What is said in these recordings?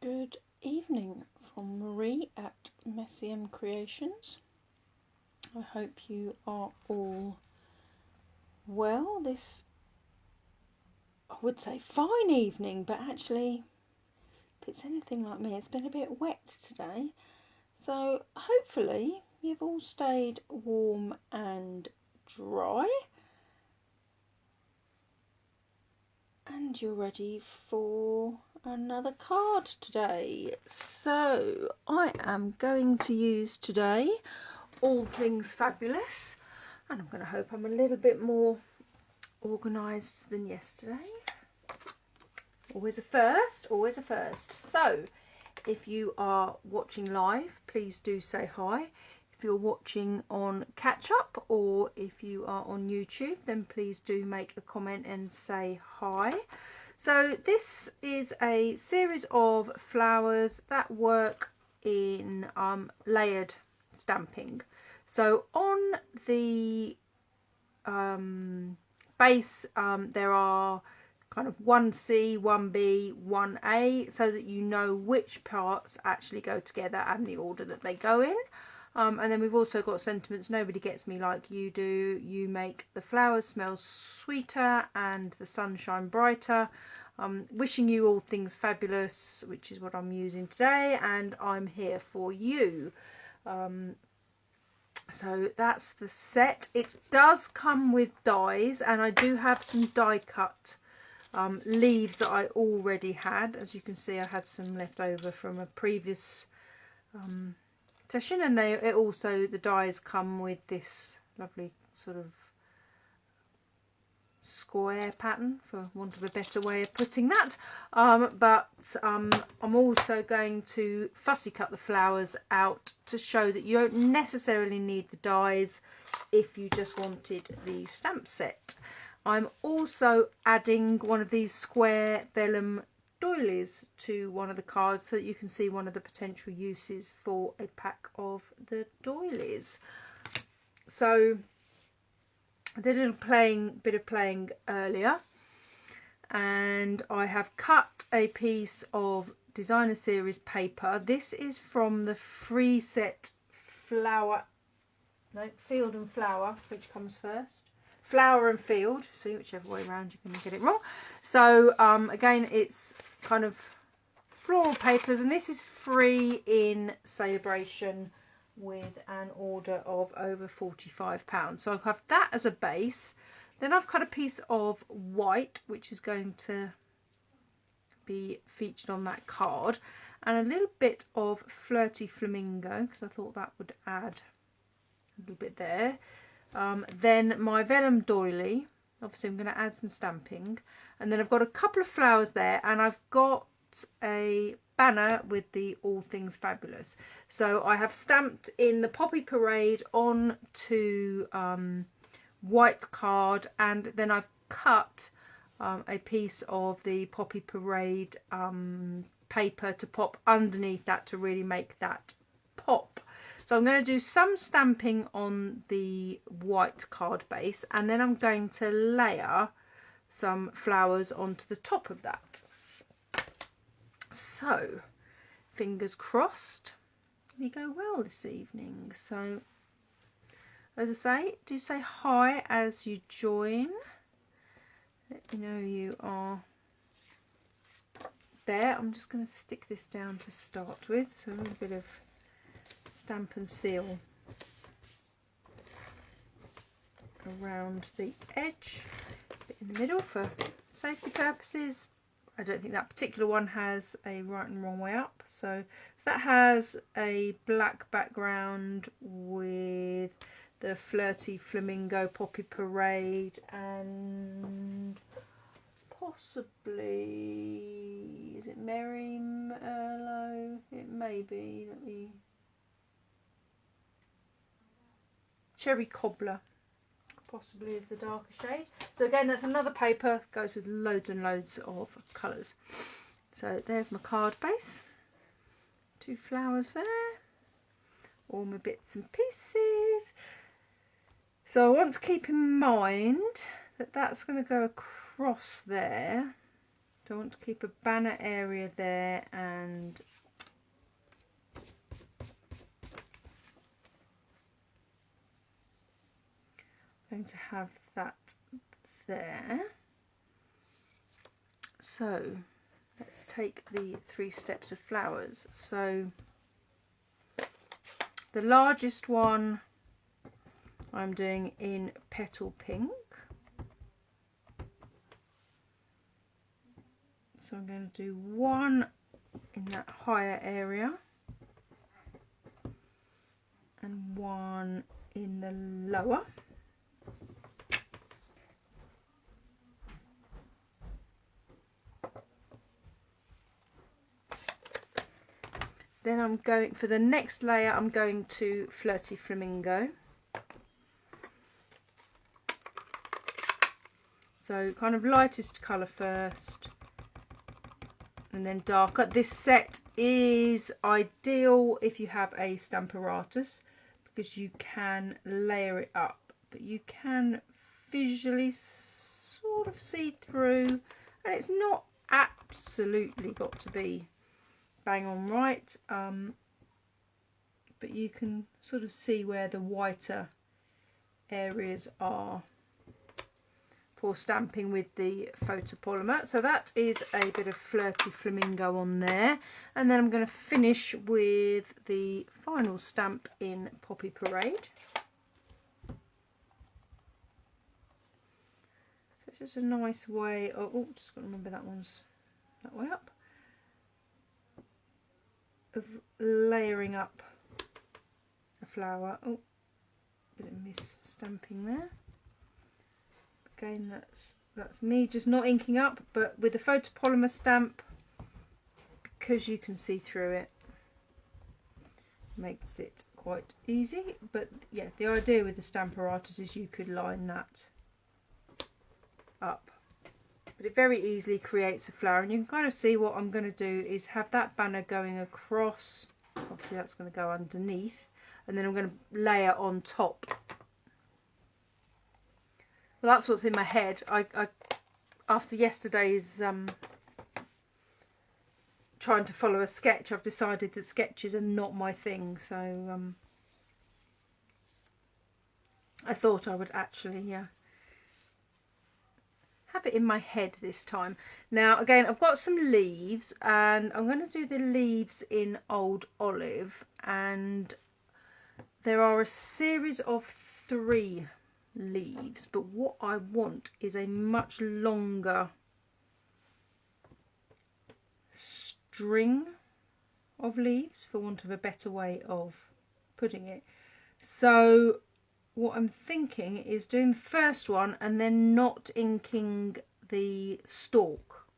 Good evening from Marie at messymcreations. I hope you are all well. This, I would say, fine evening, but actually, if it's anything like me, it's been a bit wet today. So hopefully you've all stayed warm and dry. And you're ready for another card today. So I am going to use today All Things Fabulous, and I'm going to hope I'm a little bit more organised than yesterday. Always a first, always a first. So if you are watching live, please do say hi. If you're watching on catch up or if you are on YouTube, then please do make a comment and say hi. So this is a series of flowers that work in layered stamping. So on the base there are kind of 1C, 1B, 1A, so that you know which parts actually go together and the order that they go in. And then we've also got sentiments. Nobody gets me like you do. You make the flowers smell sweeter and the sunshine brighter. Wishing you all things fabulous, which is what I'm using today, and I'm here for you. So that's the set. It does come with dies, and I do have some die cut leaves that I already had. As you can see, I had some left over from a previous session, and the dies come with this lovely sort of square pattern, for want of a better way of putting that. But I'm also going to fussy cut the flowers out to show that you don't necessarily need the dies if you just wanted the stamp set. I'm also adding one of these square vellum doilies to one of the cards so that you can see one of the potential uses for a pack of the doilies. So I did a little bit of playing earlier, and I have cut a piece of designer series paper. This is from the free set Field and Flower, which comes first. Flower and Field, see, whichever way around you can get it wrong. So again, it's kind of floral papers, and this is free in Celebration with an order of over £45. So I'll have that as a base. Then I've cut a piece of white, which is going to be featured on that card, and a little bit of Flirty Flamingo, because I thought that would add a little bit there. Then my vellum doily, obviously I'm going to add some stamping, and then I've got a couple of flowers there, and I've got a banner with the All Things Fabulous. So I have stamped in the Poppy Parade onto white card, and then I've cut a piece of the Poppy Parade paper to pop underneath that to really make that pop. So I'm going to do some stamping on the white card base, and then I'm going to layer some flowers onto the top of that. So, fingers crossed, we go well this evening. So, as I say, do say hi as you join. Let me know you are there. I'm just going to stick this down to start with, so a little bit of stamp and seal around the edge, bit in the middle for safety purposes. I don't think that particular one has a right and wrong way up. So that has a black background with the Flirty Flamingo Poppy Parade, and possibly, is it Merry Merlot? It may be. Let me... Cherry Cobbler possibly is the darker shade. So again, that's another paper, goes with loads and loads of colours. So there's my card base, 2 flowers there, all my bits and pieces. So I want to keep in mind that that's going to go across there, So I want to keep a banner area there, and I'm going to have that there. So let's take the 3 steps of flowers. So the largest one I'm doing in Petal Pink. So I'm going to do 1 in that higher area and 1 in the lower. Then I'm going, for the next layer, I'm going to Flirty Flamingo. So kind of lightest colour first, and then darker. This set is ideal if you have a Stamparatus, because you can layer it up, but you can visually sort of see through, and it's not absolutely got to be bang on right, but you can sort of see where the whiter areas are for stamping with the photopolymer. So that is a bit of Flirty Flamingo on there, and then I'm going to finish with the final stamp in Poppy Parade. So it's just a nice way of, oh, just got to remember that one's that way up, of layering up a flower. Oh, bit of miss stamping there. Again, that's me just not inking up, but with the photopolymer stamp, because you can see through it, makes it quite easy. But yeah, the idea with the Stamparatus is you could line that up, but it very easily creates a flower. And you can kind of see what I'm going to do is have that banner going across. Obviously that's going to go underneath, and then I'm going to layer on top. Well, that's what's in my head. I after yesterday's trying to follow a sketch, I've decided that sketches are not my thing. So I thought I would actually have it in my head this time. Now again, I've got some leaves, and I'm going to do the leaves in Old Olive, and there are a series of 3 leaves, but what I want is a much longer string of leaves, for want of a better way of putting it. So what I'm thinking is doing the first one and then not inking the stalk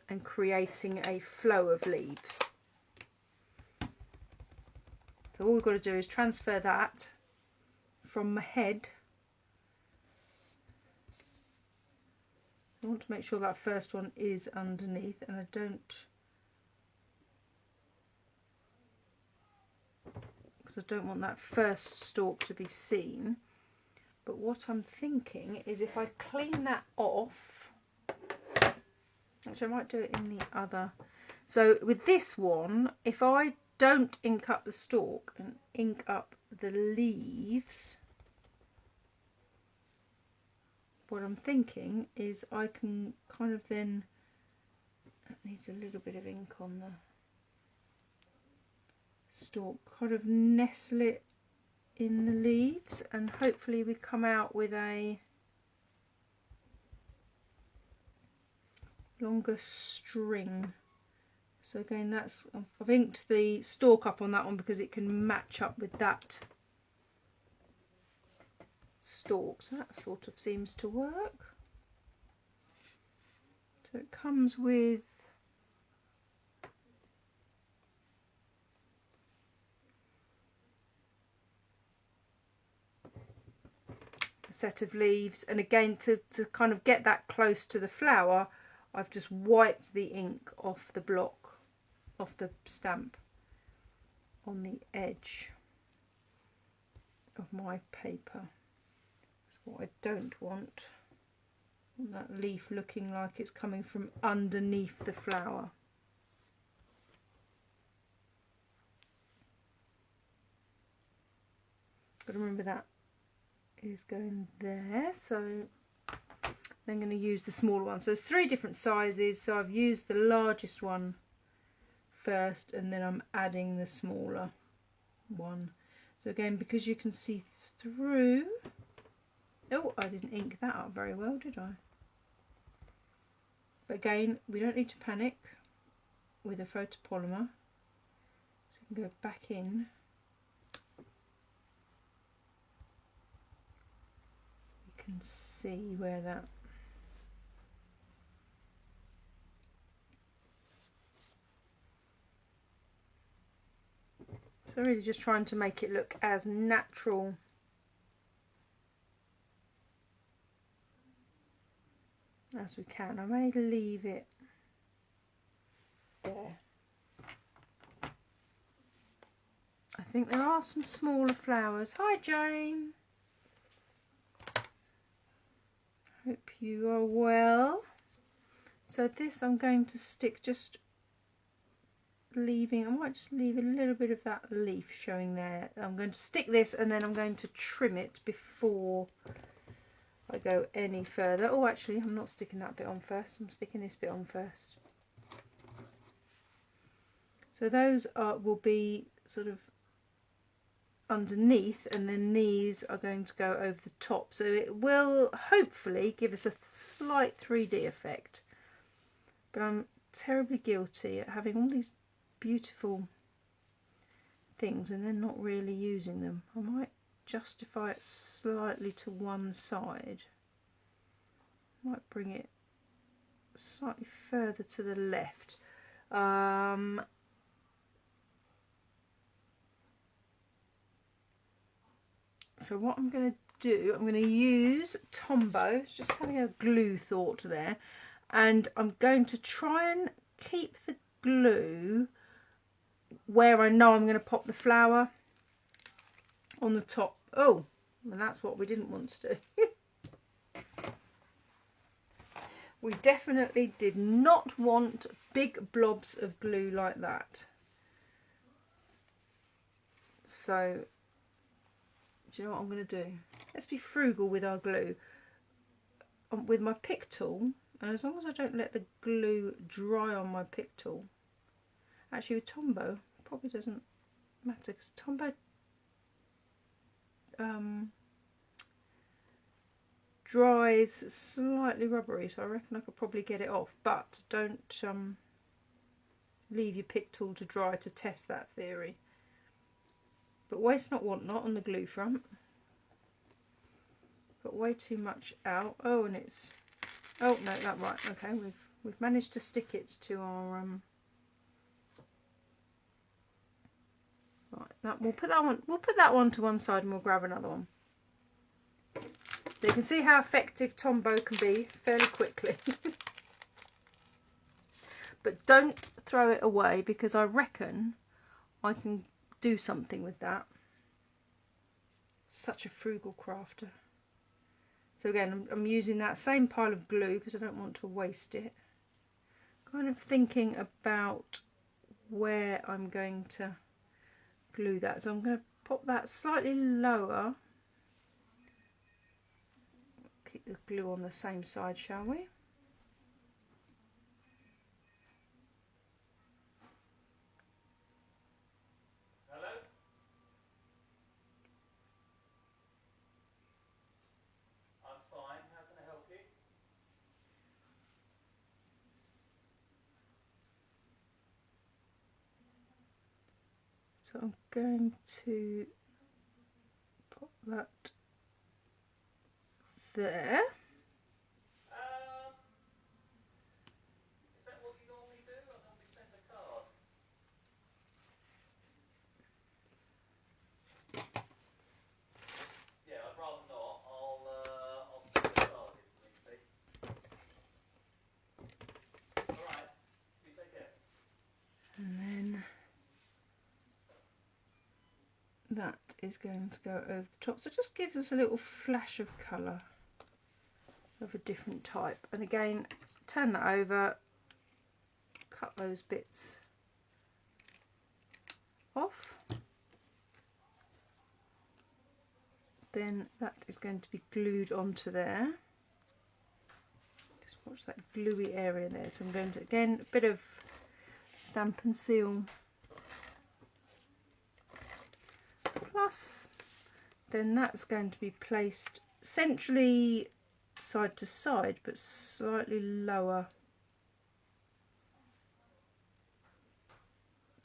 and creating a flow of leaves. So all we've got to do is transfer that from my head. I want to make sure that first one is underneath, and I don't, because I don't want that first stalk to be seen. But what I'm thinking is if I clean that off, actually I might do it in the other. So with this one, if I don't ink up the stalk and ink up the leaves, what I'm thinking is I can kind of then, that needs a little bit of ink on the stalk, kind of nestle it in the leaves, and hopefully we come out with a longer string. So again, that's, I've inked the stalk up on that one because it can match up with that stalk, so that sort of seems to work. So it comes with a set of leaves, and again to kind of get that close to the flower, I've just wiped the ink off the block, off the stamp on the edge of my paper. What I don't want, That leaf looking like it's coming from underneath the flower. But remember that is going there, so then I'm going to use the smaller one. So there's 3 different sizes, so I've used the largest one first and then I'm adding the smaller one. So again, because you can see through, oh, I didn't ink that up very well, did I? But again, we don't need to panic with a photopolymer. So we can go back in. You can see where that so really just trying to make it look as natural as we can. I may leave it there. I think there are some smaller flowers. Hi Jane. Hope you are well. So this I'm going to stick, just leaving, I might just leave a little bit of that leaf showing there. I'm going to stick this and then I'm going to trim it before I go any further. Oh, actually I'm not sticking that bit on first, I'm sticking this bit on first. So those will be sort of underneath, and then these are going to go over the top, so it will hopefully give us a slight 3D effect. But I'm terribly guilty at having all these beautiful things and then not really using them. I might justify it slightly to one side, might bring it slightly further to the left. So what I'm going to do, I'm going to use Tombow, it's just having a glue thought there, and I'm going to try and keep the glue where I know I'm going to pop the flower on the top. Oh, and that's what we didn't want to do. We definitely did not want big blobs of glue like that. So do you know what I'm going to do? Let's be frugal with our glue. With my pick tool, and as long as I don't let the glue dry on my pick tool. Actually with Tombow, probably doesn't matter because Tombow dries slightly rubbery, so I reckon I could probably get it off. But don't leave your pick tool to dry to test that theory. But waste not, want not on the glue front. Got way too much out. Oh, and it's, oh no, that right. Okay, we've managed to stick it to our right. That we'll put that one to one side, and we'll grab another one. So you can see how effective Tombow can be fairly quickly. But don't throw it away, because I reckon I can do something with that. Such a frugal crafter. So again, I'm using that same pile of glue because I don't want to waste it. Kind of thinking about where I'm going to glue that. So I'm going to pop that slightly lower. Keep the glue on the same side, shall we? So I'm going to put that there. Is that what you normally do? I normally send a card. Yeah, I'd rather not. I'll send a card if need be. Alright, you take care. And then that is going to go over the top, so it just gives us a little flash of colour. of a different type. And again, turn that over, cut those bits off. Then that is going to be glued onto there. Just watch that gluey area there. So I'm going to, again, a bit of stamp and seal. Plus, then that's going to be placed centrally side to side, but slightly lower.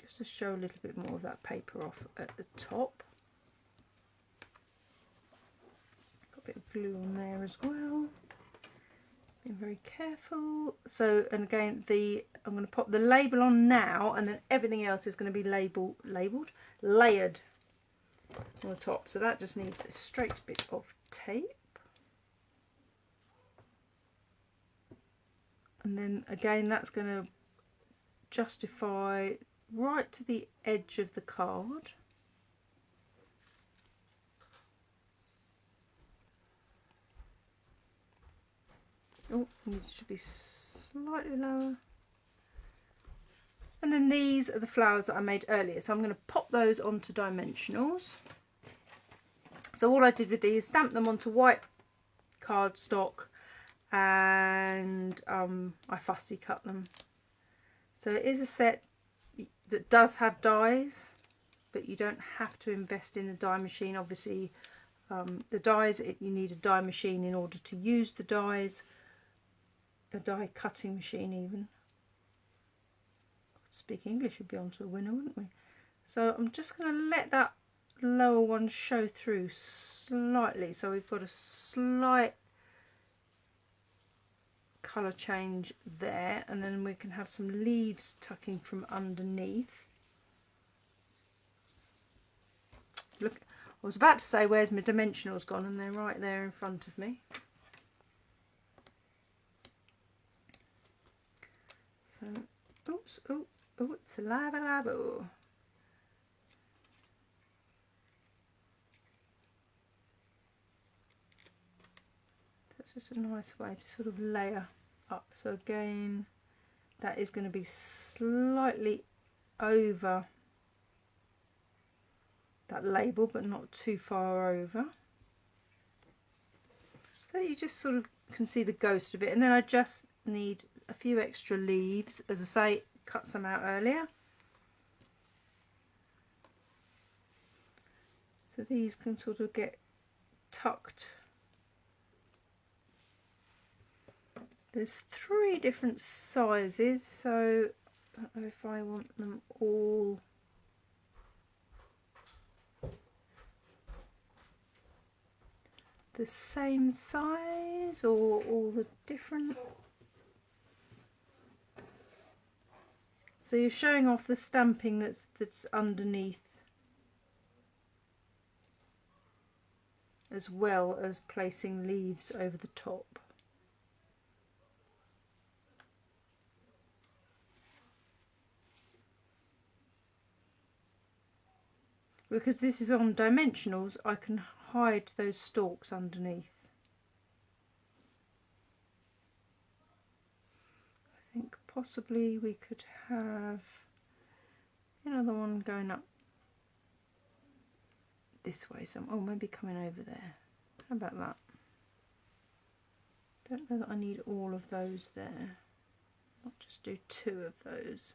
Just to show a little bit more of that paper off at the top. Bit of glue on there as well. Being very careful. So, and again, I'm going to pop the label on now, and then everything else is going to be layered on the top. So that just needs a straight bit of tape. And then again, that's going to justify right to the edge of the card. Oh, it should be slightly lower. And then these are the flowers that I made earlier. So I'm going to pop those onto dimensionals. So all I did with these, stamp them onto white cardstock, and I fussy cut them. So it is a set that does have dies, but you don't have to invest in the die machine. Obviously, the dies, you need a die machine in order to use the dies. A die cutting machine even. Speak English would be onto a winner, wouldn't we? So I'm just going to let that lower one show through slightly, so we've got a slight colour change there, and then we can have some leaves tucking from underneath. Look, I was about to say where's my dimensionals gone, and they're right there in front of me. So, oops, oh, it's a lava. That's just a nice way to sort of layer up. So again, that is going to be slightly over that label, but not too far over. So you just sort of can see the ghost of it. And then I just need a few extra leaves. As I say, cut some out earlier. So these can sort of get tucked. There's 3 different sizes, so I don't know if I want them all the same size or all the different. So you're showing off the stamping that's underneath, as well as placing leaves over the top. Because this is on dimensionals, I can hide those stalks underneath. I think possibly we could have another one going up this way. Oh, maybe coming over there. How about that? Don't know that I need all of those there. I'll just do 2 of those.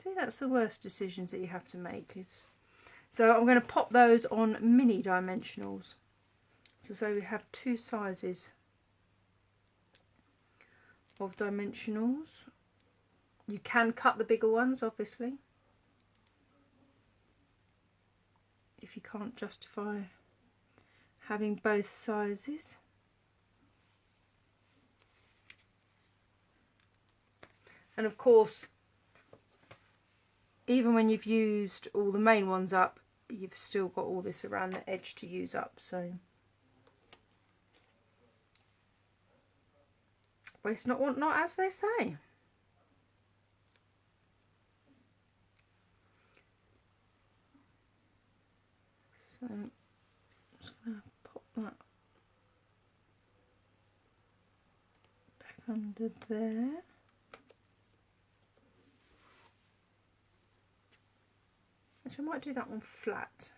See, that's the worst decisions that you have to make. So I'm going to pop those on mini dimensionals. So we have 2 sizes of dimensionals. You can cut the bigger ones, obviously, if you can't justify having both sizes. And of course, even when you've used all the main ones up, you've still got all this around the edge to use up. So waste not, want not, as they say. So I'm just going to pop that under there. Actually, I might do that one flat.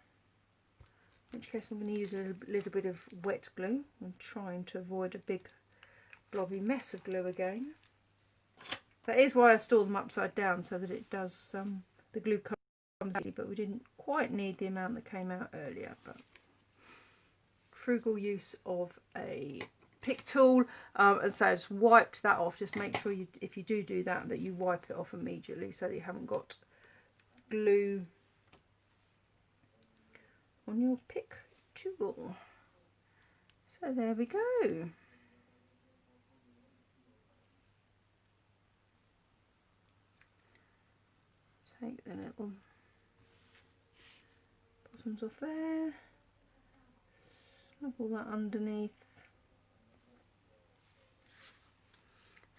In which case I'm going to use a little bit of wet glue. I'm trying to avoid a big blobby mess of glue again. That is why I store them upside down, so that it does, the glue comes out, but we didn't quite need the amount that came out earlier. But frugal use of a pick tool, and so I just wiped that off. Just make sure if you do that, that you wipe it off immediately so that you haven't got glue on your pick tool. So there we go. Take the little bottoms off there, snuggle that underneath.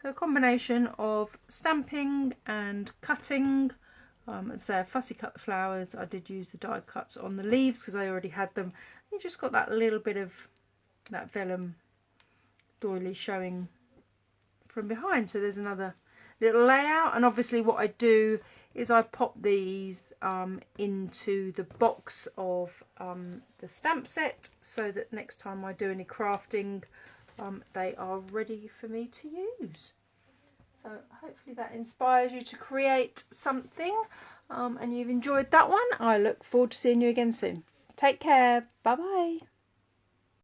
So a combination of stamping and cutting. And so fussy cut the flowers. I did use the die cuts on the leaves because I already had them. You just got that little bit of that vellum doily showing from behind. So there's another little layout. And obviously what I do is I pop these into the box of the stamp set, so that next time I do any crafting, they are ready for me to use. So hopefully that inspires you to create something, and you've enjoyed that one. I look forward to seeing you again soon. Take care. Bye bye.